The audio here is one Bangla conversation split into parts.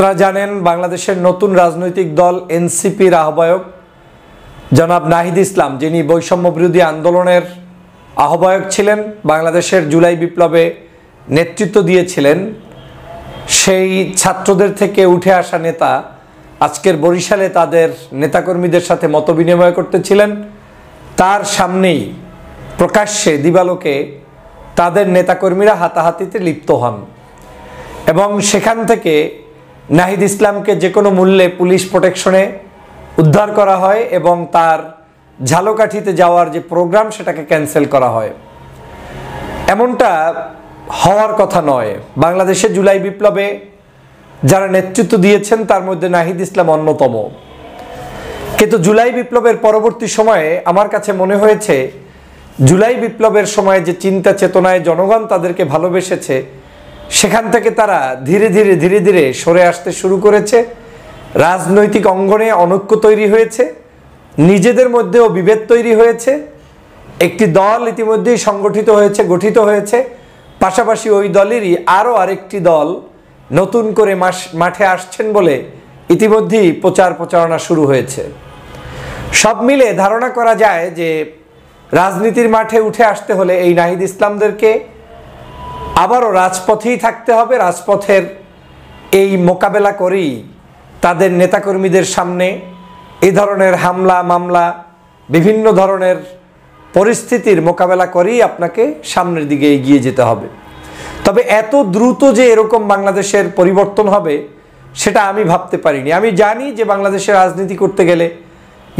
আপনারা জানেন বাংলাদেশের নতুন রাজনৈতিক দল এনসিপির আহ্বায়ক জনাব নাহিদ ইসলাম, যিনি বৈষম্য বিরোধী আন্দোলনের আহ্বায়ক ছিলেন, বাংলাদেশের জুলাই বিপ্লবে নেতৃত্ব দিয়েছিলেন, সেই ছাত্রদের থেকে উঠে আসা নেতা আজকের বরিশালে তাদের নেতাকর্মীদের সাথে মতবিনিময় করতেছিলেন। তার সামনেই প্রকাশ্যে দিবালোকে তাদের নেতাকর্মীরা হাতাহাতিতে লিপ্ত হন এবং সেখান থেকে নাহিদ ইসলামকে যে কোনো মূল্যে পুলিশ প্রোটেকশনে উদ্ধার করা হয় এবং তার ঝালকাঠিতে যাওয়ার যে প্রোগ্রাম সেটাকে ক্যান্সেল করা হয়। এমনটা হওয়ার কথা নয়। বাংলাদেশে জুলাই বিপ্লবে যারা নেতৃত্ব দিয়েছেন তার মধ্যে নাহিদ ইসলাম অন্যতম। কিন্তু জুলাই বিপ্লবের পরবর্তী সময়ে আমার কাছে মনে হয়েছে জুলাই বিপ্লবের সময় যে চিন্তা চেতনায় জনগণ তাদেরকে ভালোবেসেছে, সেখান থেকে তারা ধীরে ধীরে সরে আসতে শুরু করেছে। রাজনৈতিক অঙ্গনে অনৈক্য তৈরি হয়েছে, নিজেদের মধ্যেও বিভেদ তৈরি হয়েছে। একটি দল ইতিমধ্যেই গঠিত হয়েছে। পাশাপাশি ওই দলেরই আরও আরেকটি দল নতুন করে মাঠে আসছেন বলে ইতিমধ্যেই প্রচারণা শুরু হয়েছে। সব মিলে ধারণা করা যায় যে রাজনীতির মাঠে উঠে আসতে হলে এই নাহিদ ইসলামদেরকে আবারও রাজপথেই থাকতে হবে। রাজপথের এই মোকাবেলা করেই তাদের নেতাকর্মীদের সামনে এই ধরনের হামলা মামলা বিভিন্ন ধরনের পরিস্থিতির মোকাবেলা করেই আপনাকে সামনের দিকে এগিয়ে যেতে হবে। তবে এত দ্রুত যে এরকম বাংলাদেশের পরিবর্তন হবে সেটা আমি ভাবতে পারিনি। আমি জানি যে বাংলাদেশে রাজনীতি করতে গেলে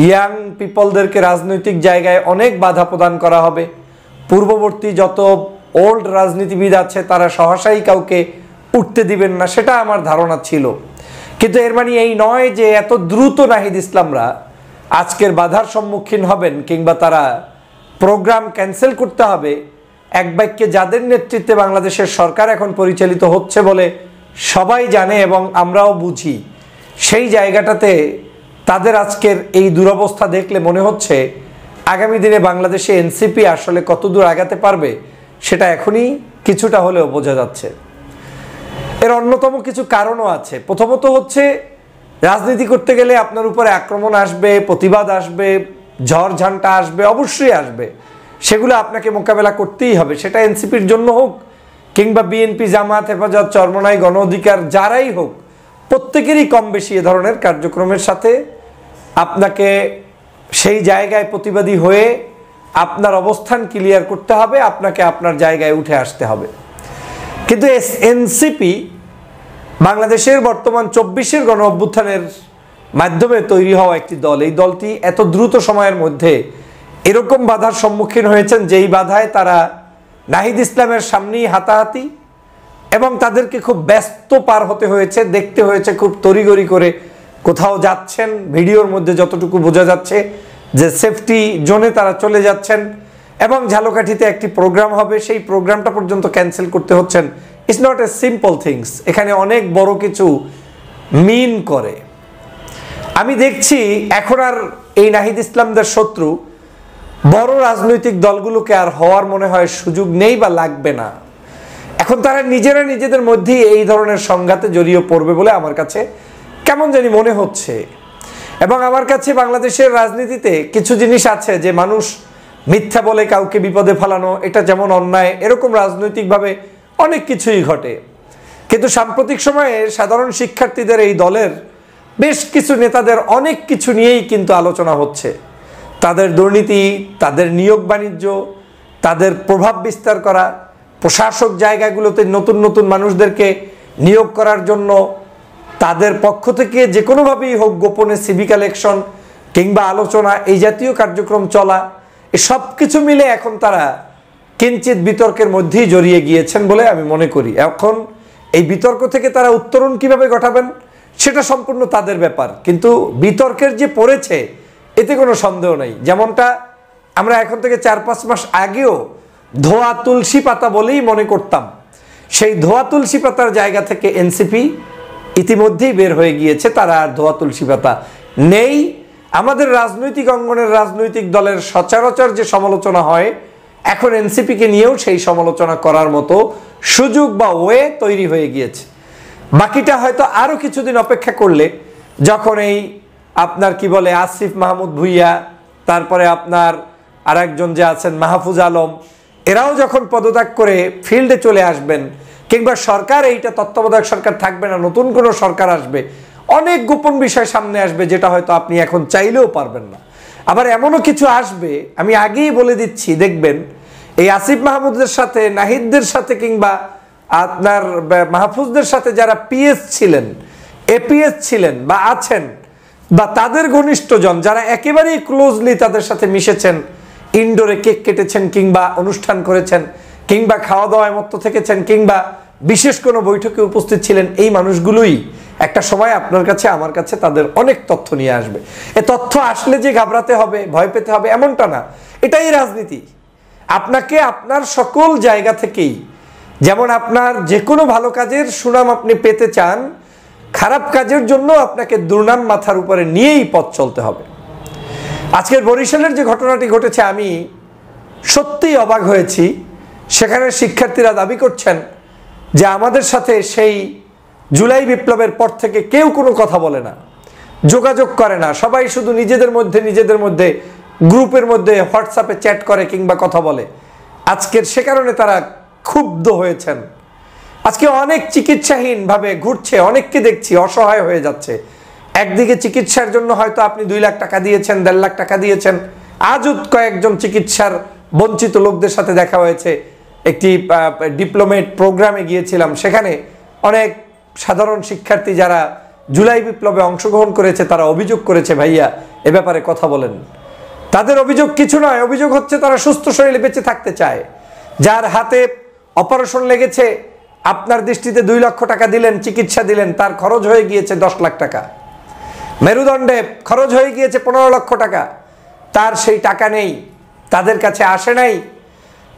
ইয়াং পিপলদেরকে রাজনৈতিক জায়গায় অনেক বাধা প্রদান করা হবে। পূর্ববর্তী যত ওল্ড রাজনীতিবিদ আছে তারা সহসাই কাউকে উঠতে দিবেন না, সেটা আমার ধারণা ছিল। কিন্তু এর মানে এই নয় যে এত দ্রুত নাহিদ ইসলামরা আজকের বাধার সম্মুখীন হবেন কিংবা তারা প্রোগ্রাম ক্যান্সেল করতে হবে। এক বাক্যে যাদের নেতৃত্বে বাংলাদেশের সরকার এখন পরিচালিত হচ্ছে বলে সবাই জানে এবং আমরাও বুঝি, সেই জায়গাটাতে তাদের আজকের এই দুরবস্থা দেখলে মনে হচ্ছে আগামী দিনে বাংলাদেশে এনসিপি আসলে কতদূর আগাতে পারবে সেটা এখনই কিছুটা হলেও বোঝা যাচ্ছে। এর অন্যতম কিছু কারণও আছে। প্রথমত হচ্ছে রাজনীতি করতে গেলে আপনার উপরে আক্রমণ আসবে, প্রতিবাদ আসবে, ঝড় ঝান্টা আসবে, অবশ্যই আসবে। সেগুলো আপনাকে মোকাবেলা করতেই হবে, সেটা এনসিপির জন্য হোক কিংবা বিএনপি, জামাত, হেফাজত, চরমনাই, গণ অধিকার যারাই হোক, প্রত্যেকেরই কম বেশি এ ধরনের কার্যক্রমের সাথে আপনাকে সেই জায়গায় প্রতিবাদী হয়ে আপনার অবস্থান ক্লিয়ার করতে হবে, আপনাকে আপনার জায়গায় উঠে আসতে হবে। কিন্তু এনসিপি বাংলাদেশের বর্তমান 24-এর গণ অভ্যুত্থানের মাধ্যমে তৈরি হওয়া একটি দল। এই দলটি এত দ্রুত সময়ের মধ্যে এরকম বাধার সম্মুখীন হয়েছেন যেই বাধায় তারা নাহিদ ইসলামের সামনেই হাতাহাতি এবং তাদেরকে খুব ব্যস্ত পার হতে হয়েছে, দেখতে হয়েছে খুব তড়িঘড়ি করে কোথাও যাচ্ছেন। ভিডিওর মধ্যে যতটুকু বোঝা যাচ্ছে যে সেফটি জোনে তারা চলে যাচ্ছেন এবং ঝালকাঠিতে একটি প্রোগ্রাম হবে, সেই প্রোগ্রামটা পর্যন্ত ক্যান্সেল করতে হচ্ছেন। It's not a simple things, এখানে অনেক বড় কিছু মিন করে। আমি দেখছি এখন আর এই নাহিদ ইসলামদের শত্রু বড় রাজনৈতিক দলগুলোকে আর হওয়ার মনে হয় সুযোগ নেই বা লাগবে না। এখন তারা নিজেদের মধ্যেই এই ধরনের সংঘাতে জড়িয়ে পড়বে বলে আমার কাছে কেমন জানি মনে হচ্ছে। এবং আমার কাছে বাংলাদেশের রাজনীতিতে কিছু জিনিস আছে যে মানুষ মিথ্যা বলে কাউকে বিপদে ফেলানো, এটা যেমন অন্যায়, এরকম রাজনৈতিকভাবে অনেক কিছুই ঘটে। কিন্তু সাম্প্রতিক সময়ে সাধারণ শিক্ষার্থীদের এই দলের বেশ কিছু নেতাদের অনেক কিছু নিয়েই কিন্তু আলোচনা হচ্ছে। তাদের দুর্নীতি, তাদের নিয়োগ বাণিজ্য, তাদের প্রভাব বিস্তার করা, প্রশাসক জায়গাগুলোতে নতুন মানুষদেরকে নিয়োগ করার জন্য তাদের পক্ষ থেকে যে কোনোভাবেই হোক গোপনে সিভি কালেকশন কিংবা আলোচনা, এই জাতীয় কার্যক্রম চলা, এসব কিছু মিলে এখন তারা কিঞ্চিত বিতর্কের মধ্যেই জড়িয়ে গিয়েছেন বলে আমি মনে করি। এখন এই বিতর্ক থেকে তারা উত্তরণ কিভাবে ঘটাবেন সেটা সম্পূর্ণ তাদের ব্যাপার, কিন্তু বিতর্কের যে পড়েছে এতে কোনো সন্দেহ নেই। যেমনটা আমরা এখন থেকে 4-5 মাস আগেও ধোয়া তুলসী পাতা বলেই মনে করতাম, সেই ধোয়া তুলসী পাতার জায়গা থেকে এনসিপি ইতিমধ্যেই বের হয়ে গিয়েছে। তারা আর ধোয়া তুলসী পাতা নেই। আমাদের রাজনৈতিক অঙ্গনের রাজনৈতিক দলের সচরাচর যে সমালোচনা হয়, এখন এনসিপিকে নিয়েও সেই সমালোচনা করার মতো সুযোগ বা ওয়ে তৈরি হয়ে গিয়েছে। বাকিটা হয়তো আরও কিছুদিন অপেক্ষা করলে, যখন এই আপনার কি বলে আসিফ মাহমুদ ভুইয়া, তারপরে আপনার আরেকজন যে আছেন মাহফুজ আলম, এরাও যখন পদত্যাগ করে ফিল্ডে চলে আসবেন, কিংবা সরকার এইটা তত্ত্বাবধায়ক সরকার থাকবে না, নতুন কোনো সরকার আসবে, অনেক গোপন বিষয় সামনে আসবে যেটা হয়তো আপনি এখন চাইলেও পারবেন না। আবার এমনও কিছু আসবে, আমি আগেই বলে দিচ্ছি, দেখবেন এই আসিফ মাহমুদের সাথে, নাহিদদের সাথে, কিংবা আপনার মাহফুজদের সাথে যারা পিএস ছিলেন, এপিএস ছিলেন বা আছেন, বা তাদের ঘনিষ্ঠজন যারা একেবারেই ক্লোজলি তাদের সাথে মিশেছেন, ইনডোরে কেক কেটেছেন, কিংবা অনুষ্ঠান করেছেন, কিংবা খাওয়া দাওয়ায় মত্ত থেকেছেন, কিংবা বিশেষ কোনো বৈঠকে উপস্থিত ছিলেন, এই মানুষগুলোই একটা সময় আপনার কাছে, আমার কাছে তাদের অনেক তথ্য নিয়ে আসবে। এ তথ্য আসলে যে ঘাবড়াতে হবে, ভয় পেতে হবে এমনটা না, এটাই রাজনীতি। আপনাকে আপনার সকল জায়গা থেকেই, যেমন আপনার যে কোনো ভালো কাজের সুনাম আপনি পেতে চান, খারাপ কাজের জন্য আপনাকে দুর্নাম মাথার উপরে নিয়েই পথ চলতে হবে। আজকের বরিশালের যে ঘটনাটি ঘটেছে, আমি সত্যিই অবাক হয়েছি। সেখানে শিক্ষার্থীরা দাবি করছেন যে আমাদের সাথে সেই জুলাই বিপ্লবের পর থেকে কেউ কোনো কথা বলে না, যোগাযোগ করে না, সবাই শুধু নিজেদের মধ্যে গ্রুপের মধ্যে হোয়াটসঅ্যাপে চ্যাট করে কিংবা কথা বলে। আজকের সে কারণে তারা ক্ষুব্ধ হয়েছেন। আজকে অনেক চিকিৎসাহীনভাবে ঘুরছে, অনেককে দেখছি অসহায় হয়ে যাচ্ছে। একদিকে চিকিৎসার জন্য হয়তো আপনি 2 লাখ টাকা দিয়েছেন, 1.5 লাখ টাকা দিয়েছেন। আজও কয়েকজন চিকিৎসার বঞ্চিত লোকদের সাথে দেখা হয়েছে। একটি ডিপ্লোমেট প্রোগ্রামে গিয়েছিলাম, সেখানে অনেক সাধারণ শিক্ষার্থী যারা জুলাই বিপ্লবে অংশগ্রহণ করেছে তারা অভিযোগ করেছে, ভাইয়া এ ব্যাপারে কথা বলেন। তাদের অভিযোগ কিছু নয়, অভিযোগ হচ্ছে তারা সুস্থ শরীরে বেঁচে থাকতে চায়। যার হাতে অপারেশন লেগেছে, আপনার দৃষ্টিতে 2 লক্ষ টাকা দিলেন, চিকিৎসা দিলেন, তার খরচ হয়ে গিয়েছে 10 লাখ টাকা। মেরুদণ্ডে খরচ হয়ে গিয়েছে 15 লক্ষ টাকা, তার সেই টাকা নেই, তাদের কাছে আসে নাই।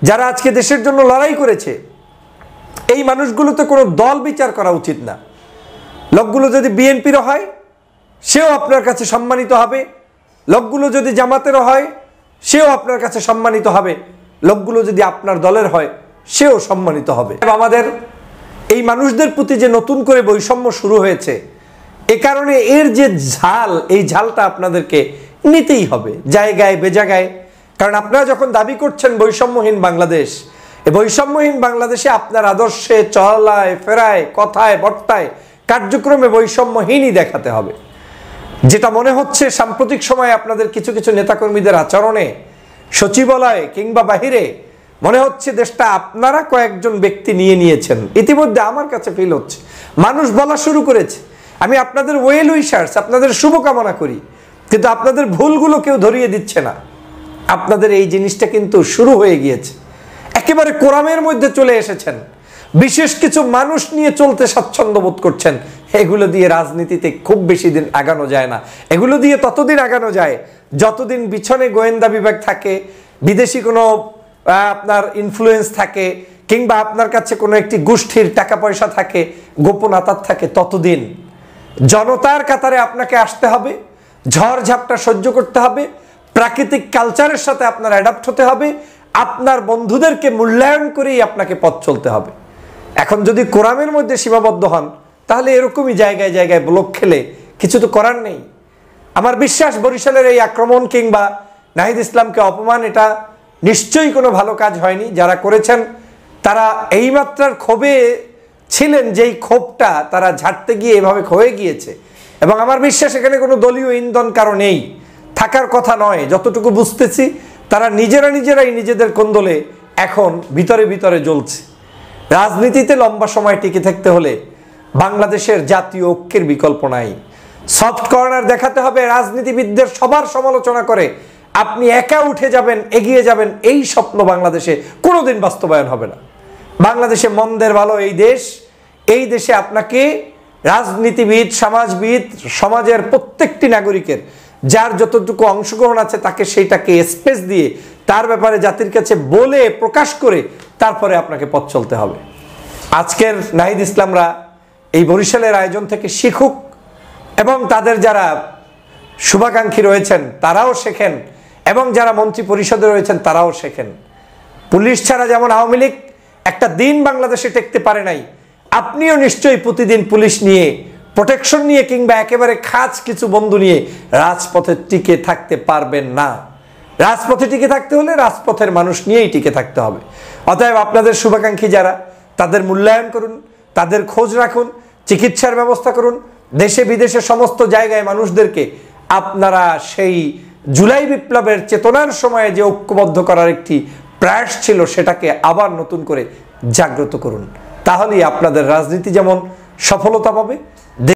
যারা আজকে দেশের জন্য লড়াই করেছে, এই মানুষগুলোতে কোনো দল বিচার করা উচিত না। লোকগুলো যদি বিএনপিরও হয় সেও আপনার কাছে সম্মানিত হবে, লোকগুলো যদি জামাতেরও হয় সেও আপনার কাছে সম্মানিত হবে, লোকগুলো যদি আপনার দলের হয় সেও সম্মানিত হবে। আমাদের এই মানুষদের প্রতি যে নতুন করে বৈষম্য শুরু হয়েছে, এ কারণে এর যে ঝাল, এই ঝালটা আপনাদেরকে নিতেই হবে জায়গায় বেজায়গায়। কারণ আপনারা যখন দাবি করছেন বৈষম্যহীন বাংলাদেশ, এই বৈষম্যহীন বাংলাদেশে আপনার আদর্শে, চলায় ফেরায়, কথায় বর্তায়, কার্যক্রমে বৈষম্যহীনই দেখাতে হবে। যেটা মনে হচ্ছে সাম্প্রতিক সময়ে আপনাদের কিছু কিছু নেতাকর্মীদের আচরণে, সচিবালয়ে কিংবা বাহিরে, মনে হচ্ছে দেশটা আপনারা কয়েকজন ব্যক্তি নিয়ে নিয়েছেন। ইতিমধ্যে আমার কাছে ফিল হচ্ছে, মানুষ বলা শুরু করেছে। আমি আপনাদের ওয়েল উইশার্স, আপনাদের শুভকামনা করি, কিন্তু আপনাদের ভুলগুলো কেউ ধরিয়ে দিচ্ছে না। আপনাদের এই জিনিসটা কিন্তু শুরু হয়ে গিয়েছে, একেবারে কোরামের মধ্যে চলে এসেছেন। বিশেষ কিছু মানুষ নিয়ে চলতে স্বাচ্ছন্দ্য বোধ করছেন। এগুলো দিয়ে রাজনীতিতে খুব বেশি দিন আগানো যায় না। এগুলো দিয়ে ততদিন আগানো যায় যতদিন পিছনে গোয়েন্দা বিভাগ থাকে, বিদেশি কোনো আপনার ইনফ্লুয়েন্স থাকে, কিংবা আপনার কাছে কোনো একটি গোষ্ঠীর টাকা পয়সা থাকে, গোপন আতাত থাকে। ততদিন জনতার কাতারে আপনাকে আসতে হবে, ঝড় ঝাপটা সহ্য করতে হবে, প্রাকৃতিক কালচারের সাথে আপনার অ্যাডাপ্ট হতে হবে, আপনার বন্ধুদেরকে মূল্যায়ন করেই আপনাকে পথ চলতে হবে। এখন যদি কোরামের মধ্যে সীমাবদ্ধ হন, তাহলে এরকমই জায়গায় জায়গায় ব্লক খেলে কিছু তো করার নেই। আমার বিশ্বাস বরিশালের এই আক্রমণ কিংবা নাহিদ ইসলামকে অপমান, এটা নিশ্চয়ই কোনো ভালো কাজ হয়নি। যারা করেছেন তারা এই মাত্রার ক্ষোভে ছিলেন, যেই ক্ষোভটা তারা ঝাড়তে গিয়ে এভাবে ক্ষয়ে গিয়েছে। এবং আমার বিশ্বাস এখানে কোনো দলীয় ইন্ধন কারো নেই, থাকার কথা নয়। যতটুকু বুঝতেছি তারা নিজেরাই নিজেদের কোন্দলে এখন ভিতরে ভিতরে জ্বলছে। রাজনীতিতে লম্বা সময় টিকে থাকতে হলে বাংলাদেশের জাতীয় ঐক্যের বিকল্প নাই। সফট কর্নার দেখাতে হবে, রাজনীতিবিদদের সবার সমালোচনা করে আপনি একা উঠে যাবেন, এগিয়ে যাবেন, এই স্বপ্ন বাংলাদেশে কোনোদিন বাস্তবায়ন হবে না। বাংলাদেশে মন্দের ভালো এই দেশে আপনাকে রাজনীতিবিদ, সমাজবিদ, সমাজের প্রত্যেকটি নাগরিকের যার যতটুকু অংশগ্রহণ আছে তাকে সেইটাকে স্পেস দিয়ে তার ব্যাপারে জাতির কাছে বলে প্রকাশ করে তারপরে আপনাকে পথ চলতে হবে। আজকের নাহিদ ইসলামরা এই বরিশালের আয়োজন থেকে শিখুক, এবং তাদের যারা শুভাকাঙ্ক্ষী রয়েছেন তারাও শেখেন, এবং যারা মন্ত্রী পরিষদে রয়েছেন তারাও শেখেন। পুলিশ ছাড়া যেমন আওয়ামী লীগ একটা দিন বাংলাদেশে টেকতে পারে নাই, আপনিও নিশ্চয়ই প্রতিদিন পুলিশ নিয়ে, প্রোটেকশন নিয়ে কিংবা একেবারে খাস কিছু বন্ধু নিয়ে রাজপথে টিকে থাকতে পারবেন না। রাজপথে টিকে থাকতে হলে রাজপথের মানুষ নিয়েই টিকে থাকতে হবে। অতএব আপনাদের শুভাকাঙ্ক্ষী যারা, তাদের মূল্যায়ন করুন, তাদের খোঁজ রাখুন, চিকিৎসার ব্যবস্থা করুন। দেশে বিদেশে সমস্ত জায়গায় মানুষদেরকে আপনারা সেই জুলাই বিপ্লবের চেতনার সময়ে যে ঐক্যবদ্ধ করার একটি প্রয়াস ছিল, সেটাকে আবার নতুন করে জাগ্রত করুন। তাহলেই আপনাদের রাজনীতি যেমন সফলতা পাবে,